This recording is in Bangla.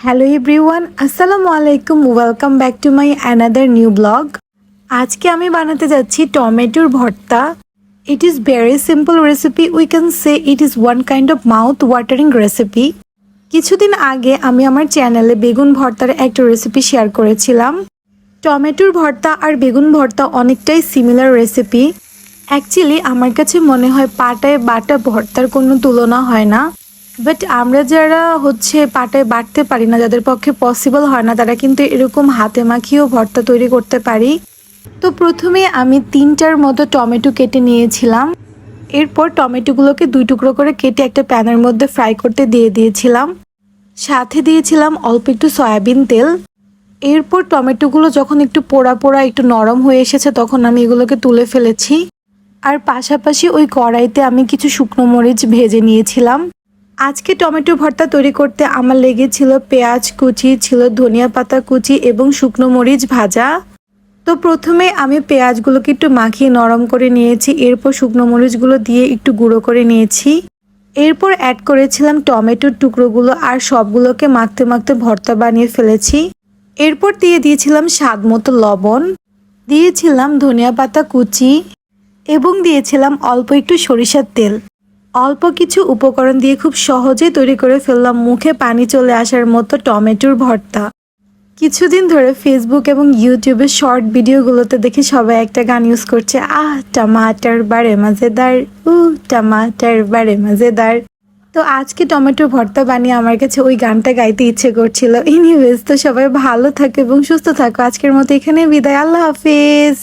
হ্যালো এভরিওয়ান, আসসালামু আলাইকুম। Welcome back to my another new blog. আজকে আমি বানাতে যাচ্ছি টমেটোর ভর্তা। It is very simple recipe, we can say it is one kind of mouth watering recipe. কিছুদিন আগে আমি আমার চ্যানেলে বেগুন ভর্তার একটা রেসিপি শেয়ার করেছিলাম। টমেটোর ভর্তা আর বেগুন ভর্তা অনেকটাই সিমিলার রেসিপি। অ্যাকচুয়ালি আমার কাছে মনে হয় পাটায় বাটা ভর্তার কোনো তুলনা হয় না। বাট আমরা যারা পাটায় বাটতে পারি না, যাদের পক্ষে পসিবল হয় না, তারা কিন্তু এরকম হাতে মাখিয়েও ভর্তা তৈরি করতে পারি। তো প্রথমে আমি 3টার মতো টমেটো কেটে নিয়েছিলাম। এরপর টমেটোগুলোকে 2 টুকরো করে কেটে একটা প্যানের মধ্যে ফ্রাই করতে দিয়ে দিয়েছিলাম। সাথে দিয়েছিলাম অল্প একটু সয়াবিন তেল। এরপর টমেটোগুলো যখন একটু পোড়া পোড়া একটু নরম হয়ে এসেছে, তখন আমি এগুলোকে তুলে ফেলেছি। আর পাশাপাশি ওই কড়াইতে আমি কিছু শুকনো মরিচ ভেজে নিয়েছিলাম। আজকে টমেটো ভর্তা তৈরি করতে আমার লেগেছিল পেঁয়াজ কুচি, ছিল ধনিয়া পাতা কুচি এবং শুকনো মরিচ ভাজা। তো প্রথমে আমি পেঁয়াজগুলোকে একটু মাখিয়ে নরম করে নিয়েছি। এরপর শুকনো মরিচগুলো দিয়ে একটু গুঁড়ো করে নিয়েছি। এরপর অ্যাড করেছিলাম টমেটোর টুকরোগুলো আর সবগুলোকে মাখতে মাখতে ভর্তা বানিয়ে ফেলেছি। এরপর দিয়ে দিয়েছিলাম স্বাদ মতো লবণ, দিয়েছিলাম ধনিয়া পাতা কুচি এবং দিয়েছিলাম অল্প একটু সরিষার তেল। অল্প কিছু উপকরণ দিয়ে খুব সহজেই তৈরি করে ফেললাম মুখে পানি চলে আসার মতো টমেটোর ভর্তা। কিছুদিন ধরে ফেসবুক এবং ইউটিউবের শর্ট ভিডিওগুলোতে দেখি সবাই একটা গান ইউজ করছে, টমাটার বারে মজেদার, টমাটার বারে মজেদার। তো আজকে টমেটোর ভর্তা বানিয়ে আমার কাছে ওই গানটা গাইতে ইচ্ছে করছিল। এনিওয়েজ, তো সবাই ভালো থাকো এবং সুস্থ থাকো। আজকের মতো এখানে বিদায়, আল্লাহ হাফিজ।